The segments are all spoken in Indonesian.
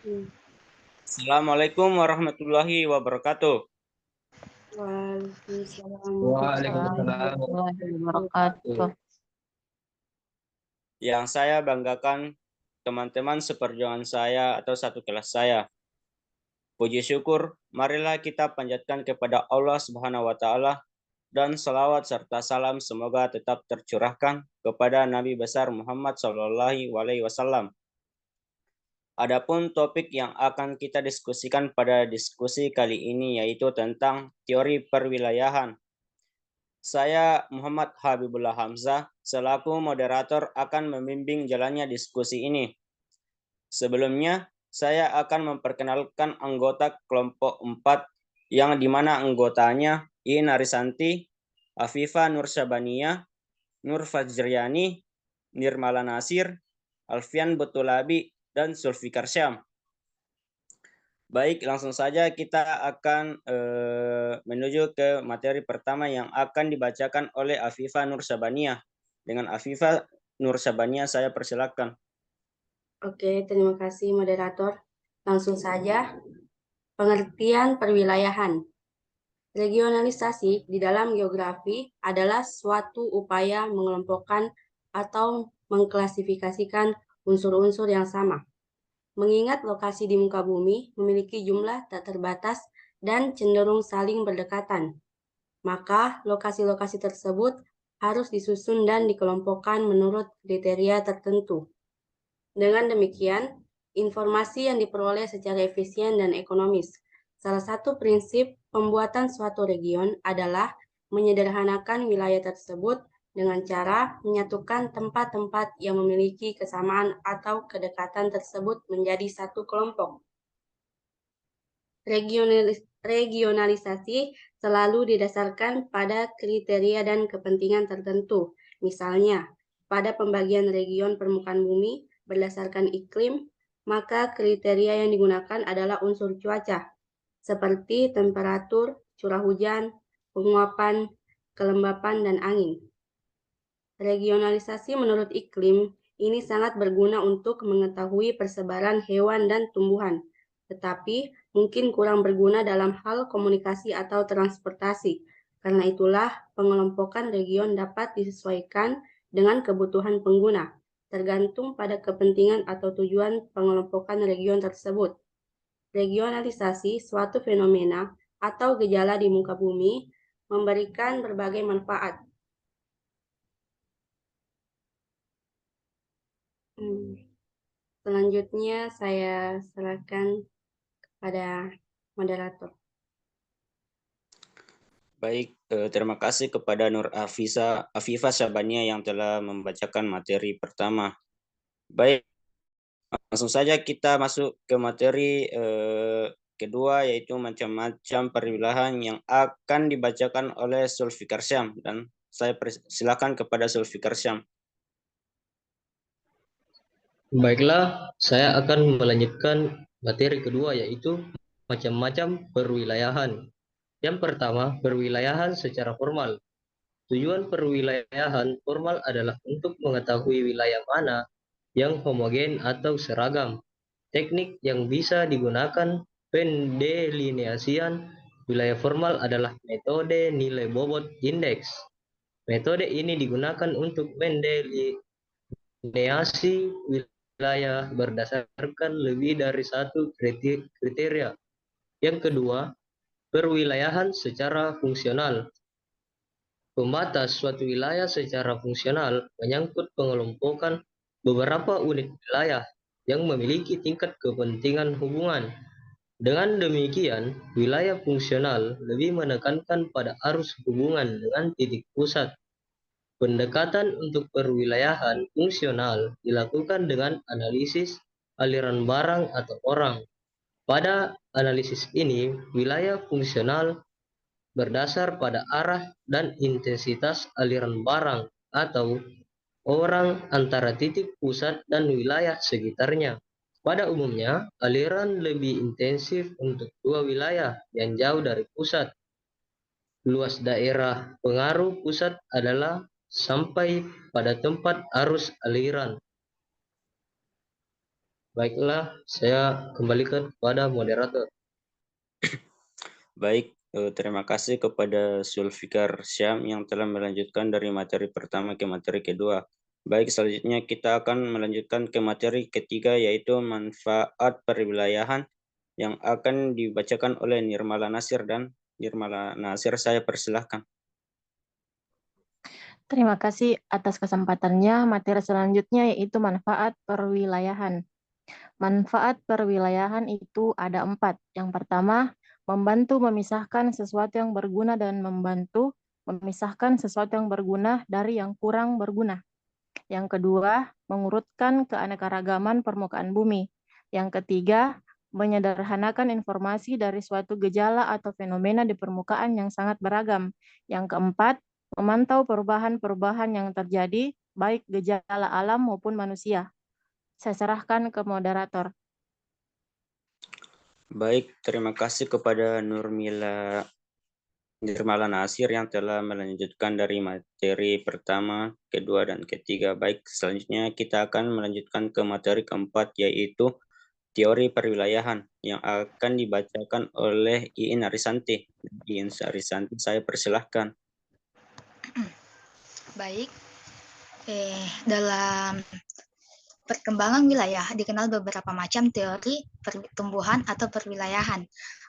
Assalamualaikum warahmatullahi wabarakatuh. Waalaikumsalam Waalaikumsalam warahmatullahi wabarakatuh. Yang saya banggakan teman-teman seperjuangan saya atau satu kelas saya. Puji syukur, marilah kita panjatkan kepada Allah Subhanahu wa taala dan salawat serta salam semoga tetap tercurahkan kepada Nabi besar Muhammad SAW. Adapun topik yang akan kita diskusikan pada diskusi kali ini yaitu tentang teori perwilayahan. Saya Muhammad Habibullah Hamzah selaku moderator akan membimbing jalannya diskusi ini. Sebelumnya, saya akan memperkenalkan anggota kelompok 4 yang dimana anggotanya Ina Risanti, Afifa Nursyabania, Nur Fajriani, Nirmala Nasir, Alfian Betulabi, dan Zulfikar Syam. Baik, langsung saja kita akan menuju ke materi pertama yang akan dibacakan oleh Afifa Nursyabania. Dengan Afifa Nursyabania saya persilakan. Oke, terima kasih moderator. Langsung saja, pengertian perwilayahan. Regionalisasi di dalam geografi adalah suatu upaya mengelompokkan atau mengklasifikasikan unsur-unsur yang sama. Mengingat lokasi di muka bumi memiliki jumlah tak terbatas dan cenderung saling berdekatan, maka lokasi-lokasi tersebut harus disusun dan dikelompokkan menurut kriteria tertentu. Dengan demikian, informasi yang diperoleh secara efisien dan ekonomis. Salah satu prinsip pembuatan suatu region adalah menyederhanakan wilayah tersebut dengan cara menyatukan tempat-tempat yang memiliki kesamaan atau kedekatan tersebut menjadi satu kelompok. Regionalisasi selalu didasarkan pada kriteria dan kepentingan tertentu. Misalnya, pada pembagian region permukaan bumi berdasarkan iklim, maka kriteria yang digunakan adalah unsur cuaca, seperti temperatur, curah hujan, penguapan, kelembapan, dan angin. Regionalisasi menurut iklim ini sangat berguna untuk mengetahui persebaran hewan dan tumbuhan, tetapi mungkin kurang berguna dalam hal komunikasi atau transportasi. Karena itulah, pengelompokan region dapat disesuaikan dengan kebutuhan pengguna, tergantung pada kepentingan atau tujuan pengelompokan region tersebut. Regionalisasi suatu fenomena atau gejala di muka bumi memberikan berbagai manfaat. Selanjutnya saya serahkan kepada moderator. Baik, terima kasih kepada Nur Afifa Syabania yang telah membacakan materi pertama. Baik, langsung saja kita masuk ke materi kedua yaitu macam-macam perwilayahan yang akan dibacakan oleh Zulfikar Syam dan saya persilakan kepada Zulfikar Syam. Baiklah, saya akan melanjutkan materi kedua yaitu macam-macam perwilayahan. Yang pertama, perwilayahan secara formal. Tujuan perwilayahan formal adalah untuk mengetahui wilayah mana yang homogen atau seragam. Teknik yang bisa digunakan pendelineasian wilayah formal adalah metode nilai bobot indeks. Metode ini digunakan untuk mendelineasi wilayah berdasarkan lebih dari satu kriteria. Yang kedua, perwilayahan secara fungsional. Pembatas suatu wilayah secara fungsional menyangkut pengelompokan beberapa unit wilayah yang memiliki tingkat kepentingan hubungan. Dengan demikian, wilayah fungsional lebih menekankan pada arus hubungan dengan titik pusat. Pendekatan untuk perwilayahan fungsional dilakukan dengan analisis aliran barang atau orang. Pada analisis ini, wilayah fungsional berdasar pada arah dan intensitas aliran barang atau orang antara titik pusat dan wilayah sekitarnya. Pada umumnya, aliran lebih intensif untuk dua wilayah yang jauh dari pusat. Luas daerah pengaruh pusat adalah sampai pada tempat arus aliran. Baiklah, saya kembalikan kepada moderator. Baik, terima kasih kepada Zulfikar Syam yang telah melanjutkan dari materi pertama ke materi kedua. Baik, selanjutnya kita akan melanjutkan ke materi ketiga, yaitu manfaat perwilayahan yang akan dibacakan oleh Nirmala Nasir. Dan Nirmala Nasir, saya persilahkan. Terima kasih atas kesempatannya. Materi selanjutnya yaitu manfaat perwilayahan. Manfaat perwilayahan itu ada 4. Yang pertama, membantu memisahkan sesuatu yang berguna dan membantu memisahkan sesuatu yang berguna dari yang kurang berguna. Yang kedua, mengurutkan keanekaragaman permukaan bumi. Yang ketiga, menyederhanakan informasi dari suatu gejala atau fenomena di permukaan yang sangat beragam. Yang keempat, memantau perubahan-perubahan yang terjadi, baik gejala alam maupun manusia. Saya serahkan ke moderator. Baik, terima kasih kepada Nirmala Nasir yang telah melanjutkan dari materi pertama, kedua, dan ketiga. Baik, selanjutnya kita akan melanjutkan ke materi keempat, yaitu teori perwilayahan yang akan dibacakan oleh Iin Arisanti. Iin Arisanti, saya persilahkan. Baik, dalam perkembangan wilayah dikenal beberapa macam teori pertumbuhan atau perwilayahan.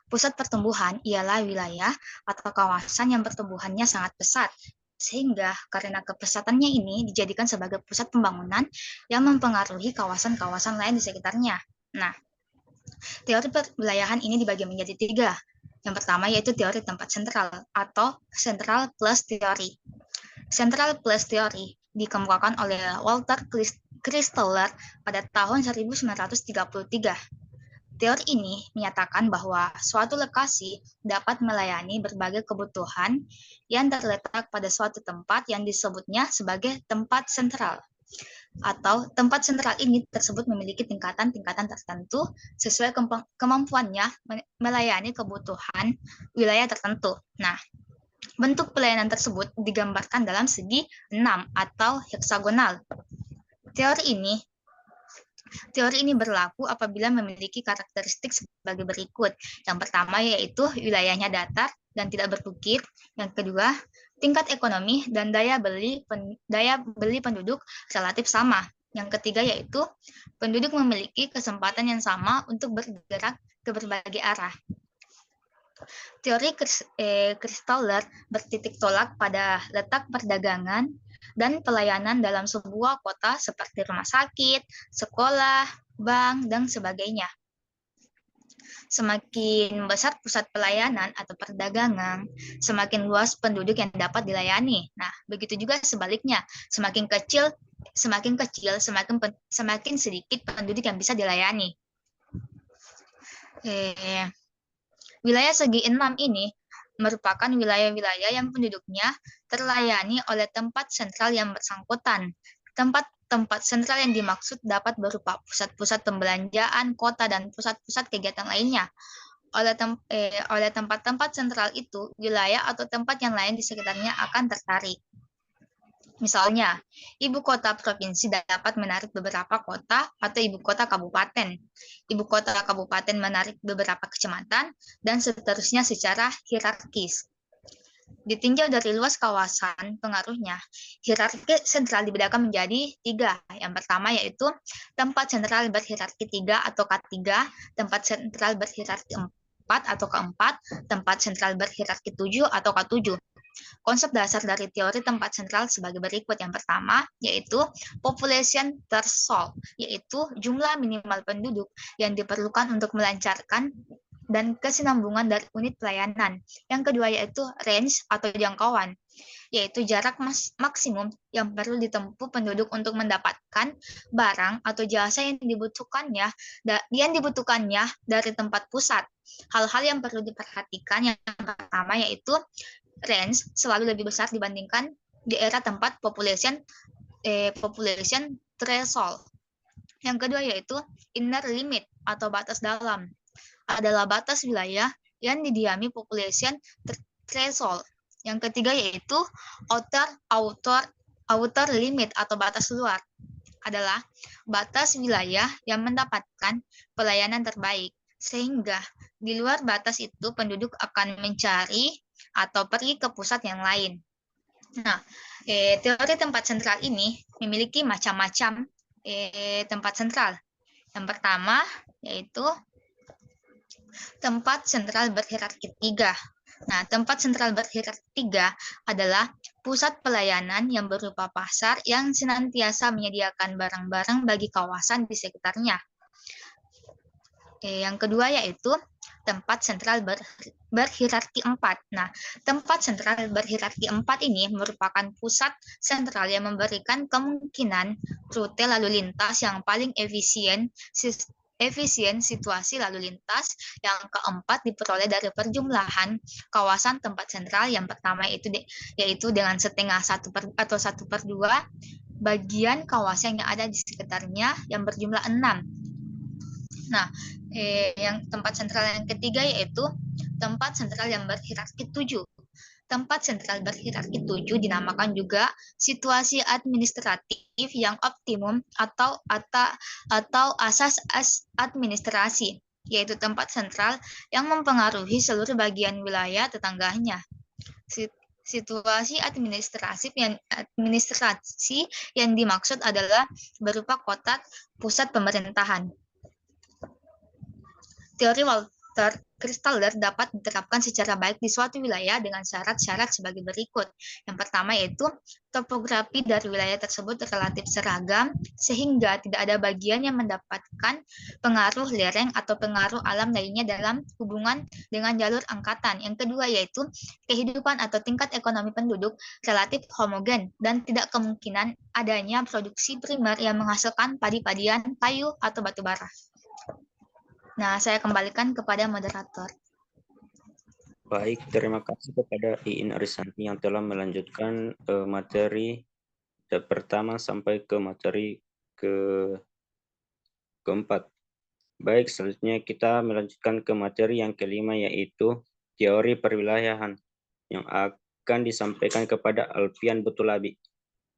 Pusat pertumbuhan ialah wilayah atau kawasan yang pertumbuhannya sangat pesat, sehingga karena kepesatannya ini dijadikan sebagai pusat pembangunan yang mempengaruhi kawasan-kawasan lain di sekitarnya. Nah, teori perwilayahan ini dibagi menjadi 3. Yang pertama yaitu teori tempat sentral atau central place theory. Central place theory dikemukakan oleh Walter Christoller pada tahun 1933. Teori ini menyatakan bahwa suatu lokasi dapat melayani berbagai kebutuhan yang terletak pada suatu tempat yang disebutnya sebagai tempat sentral. Atau tempat sentral ini tersebut memiliki tingkatan-tingkatan tertentu sesuai kemampuannya melayani kebutuhan wilayah tertentu. Nah, bentuk pelayanan tersebut digambarkan dalam segi 6 atau heksagonal. Teori ini berlaku apabila memiliki karakteristik sebagai berikut. Yang pertama yaitu wilayahnya datar dan tidak berbukit. Yang kedua, tingkat ekonomi dan daya beli penduduk relatif sama. Yang ketiga yaitu penduduk memiliki kesempatan yang sama untuk bergerak ke berbagai arah. Teori Christoller bertitik tolak pada letak perdagangan dan pelayanan dalam sebuah kota seperti rumah sakit, sekolah, bank, dan sebagainya. Semakin besar pusat pelayanan atau perdagangan, semakin luas penduduk yang dapat dilayani. Nah, begitu juga sebaliknya, semakin sedikit penduduk yang bisa dilayani. Wilayah segi 6 ini merupakan wilayah-wilayah yang penduduknya terlayani oleh tempat sentral yang bersangkutan. Tempat sentral yang dimaksud dapat berupa pusat-pusat pembelanjaan, kota, dan pusat-pusat kegiatan lainnya. Oleh tempat-tempat sentral itu, wilayah atau tempat yang lain di sekitarnya akan tertarik. Misalnya, ibu kota provinsi dapat menarik beberapa kota atau ibu kota kabupaten. Ibu kota kabupaten menarik beberapa kecamatan, dan seterusnya secara hierarkis. Ditinjau dari luas kawasan pengaruhnya, hierarki sentral dibedakan menjadi 3. Yang pertama yaitu tempat sentral berhierarki 3 atau K3, tempat sentral berhierarki 4 atau K4, tempat sentral berhierarki 7 atau K7. Konsep dasar dari teori tempat sentral sebagai berikut. Yang pertama, yaitu population threshold, yaitu jumlah minimal penduduk yang diperlukan untuk melancarkan dan kesinambungan dari unit pelayanan. Yang kedua, yaitu range atau jangkauan, yaitu jarak maksimum yang perlu ditempuh penduduk untuk mendapatkan barang atau jasa yang dibutuhkannya dari tempat pusat. Hal-hal yang perlu diperhatikan yang pertama yaitu range selalu lebih besar dibandingkan daerah tempat population threshold. Yang kedua yaitu inner limit atau batas dalam, adalah batas wilayah yang didiami population threshold. Yang ketiga yaitu outer limit atau batas luar. adalah batas wilayah yang mendapatkan pelayanan terbaik, sehingga di luar batas itu penduduk akan mencari atau pergi ke pusat yang lain. Nah, teori tempat sentral ini memiliki macam-macam tempat sentral. Yang pertama yaitu tempat sentral berhierarki 3. Nah, tempat sentral berhierarki 3 adalah pusat pelayanan yang berupa pasar yang senantiasa menyediakan barang-barang bagi kawasan di sekitarnya. Yang kedua yaitu tempat sentral berhierarki 4. Nah, tempat sentral berhierarki 4 ini merupakan pusat sentral yang memberikan kemungkinan rute lalu lintas yang paling efisien situasi lalu lintas. Yang keempat diperoleh dari perjumlahan kawasan tempat sentral. Yang pertama yaitu dengan setengah 1/2 bagian kawasan yang ada di sekitarnya yang berjumlah 6. Nah, yang tempat sentral yang ketiga yaitu tempat sentral yang berhierarki 7. Tempat sentral berhierarki 7 dinamakan juga situasi administratif yang optimum atau asas administrasi, yaitu tempat sentral yang mempengaruhi seluruh bagian wilayah tetangganya. Situasi administrasi yang dimaksud adalah berupa kota pusat pemerintahan. Teori Walter Christaller dapat diterapkan secara baik di suatu wilayah dengan syarat-syarat sebagai berikut. Yang pertama yaitu topografi dari wilayah tersebut relatif seragam sehingga tidak ada bagian yang mendapatkan pengaruh lereng atau pengaruh alam lainnya dalam hubungan dengan jalur angkatan. Yang kedua yaitu kehidupan atau tingkat ekonomi penduduk relatif homogen dan tidak kemungkinan adanya produksi primer yang menghasilkan padi-padian, kayu, atau batu bara. Nah, saya kembalikan kepada moderator. Baik, terima kasih kepada Iin Arisanti yang telah melanjutkan materi pertama sampai ke materi keempat. Baik, selanjutnya kita melanjutkan ke materi yang kelima yaitu teori perwilayahan yang akan disampaikan kepada Alfian Butulabi.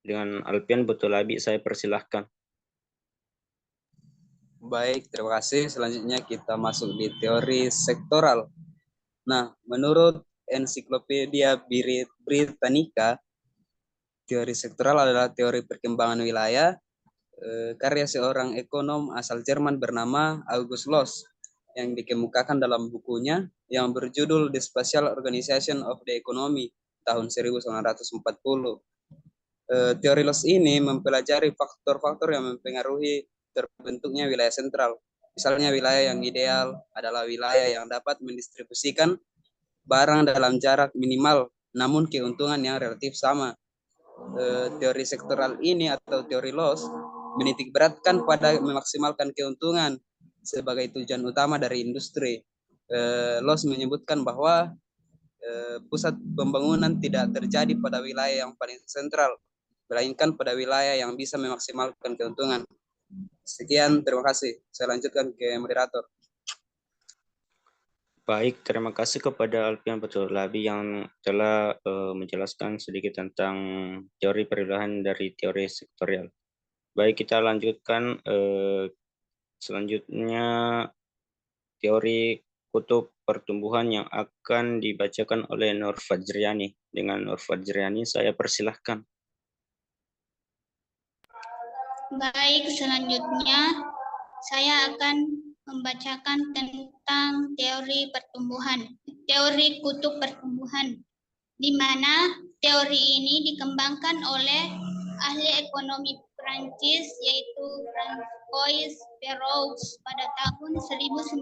Dengan Alfian Butulabi saya persilahkan. Baik, terima kasih. Selanjutnya kita masuk di teori sektoral. Nah, menurut Ensiklopedia Britannica, teori sektoral adalah teori perkembangan wilayah karya seorang ekonom asal Jerman bernama August Loos yang dikemukakan dalam bukunya yang berjudul The Spatial Organization of the Economy tahun 1940. Teori Loos ini mempelajari faktor-faktor yang mempengaruhi terbentuknya wilayah sentral. Misalnya wilayah yang ideal adalah wilayah yang dapat mendistribusikan barang dalam jarak minimal namun keuntungan yang relatif sama. Teori sektoral ini atau teori Loos menitik beratkan pada memaksimalkan keuntungan sebagai tujuan utama dari industri. Loos menyebutkan bahwa pusat pembangunan tidak terjadi pada wilayah yang paling sentral, melainkan pada wilayah yang bisa memaksimalkan keuntungan. Sekian, terima kasih. Saya lanjutkan ke moderator. Baik, terima kasih kepada Alfian Butulabi yang telah menjelaskan sedikit tentang teori perwilayahan dari teori sektorial. Baik, kita lanjutkan selanjutnya teori kutub pertumbuhan yang akan dibacakan oleh Nur Fajriani. Dengan Nur Fajriani saya persilahkan. Baik, selanjutnya saya akan membacakan tentang teori pertumbuhan, teori kutub pertumbuhan, di mana teori ini dikembangkan oleh ahli ekonomi Prancis yaitu Francois Perroux pada tahun 1955,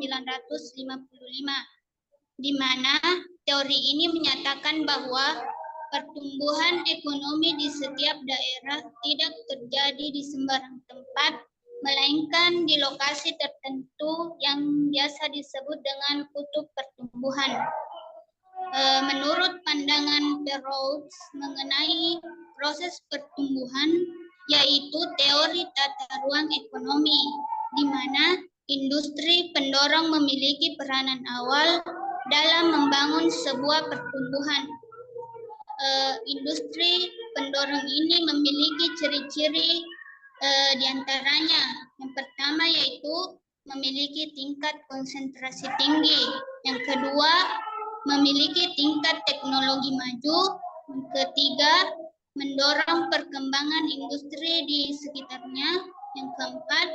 di mana teori ini menyatakan bahwa pertumbuhan ekonomi di setiap daerah tidak terjadi di sembarang tempat, melainkan di lokasi tertentu yang biasa disebut dengan kutub pertumbuhan. Menurut pandangan Perroux mengenai proses pertumbuhan, yaitu teori tata ruang ekonomi, di mana industri pendorong memiliki peranan awal dalam membangun sebuah pertumbuhan. Industri pendorong ini memiliki ciri-ciri Di antaranya, yang pertama yaitu memiliki tingkat konsentrasi tinggi. Yang kedua, memiliki tingkat teknologi maju. Yang ketiga, mendorong perkembangan industri di sekitarnya. Yang keempat,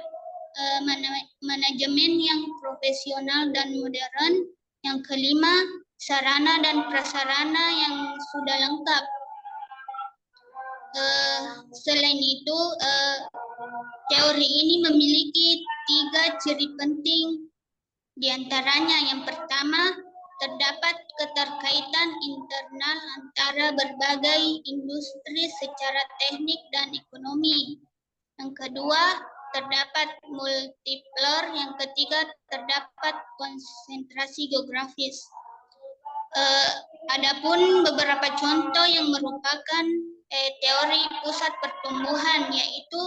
manajemen yang profesional dan modern. Yang kelima, sarana dan prasarana yang sudah lengkap. Selain itu, teori ini memiliki 3 ciri penting. Di antaranya yang pertama, terdapat keterkaitan internal antara berbagai industri secara teknik dan ekonomi. Yang kedua, terdapat multiplier. Yang ketiga, terdapat konsentrasi geografis. Adapun beberapa contoh yang merupakan teori pusat pertumbuhan, yaitu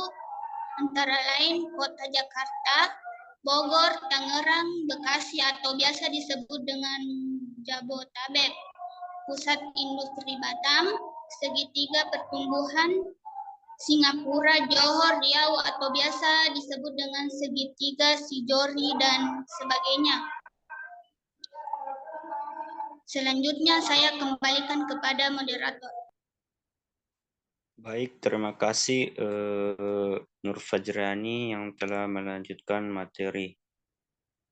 antara lain Kota Jakarta, Bogor, Tangerang, Bekasi atau biasa disebut dengan Jabotabek, Pusat Industri Batam, Segitiga Pertumbuhan, Singapura, Johor, Riau atau biasa disebut dengan Segitiga Sijori dan sebagainya. Selanjutnya saya kembalikan kepada moderator. Baik, terima kasih Nur Fajrani yang telah melanjutkan materi.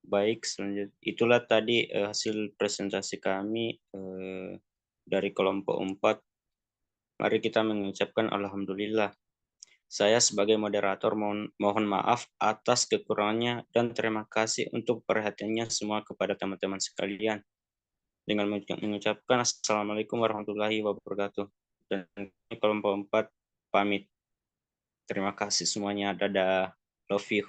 Baik, selanjutnya itulah tadi hasil presentasi kami dari kelompok 4. Mari kita mengucapkan alhamdulillah. Saya sebagai moderator mohon maaf atas kekurangannya dan terima kasih untuk perhatiannya semua kepada teman-teman sekalian. Dengan mengucapkan Assalamualaikum warahmatullahi wabarakatuh. Dan kelompok 4 pamit. Terima kasih semuanya. Dadah. Love you.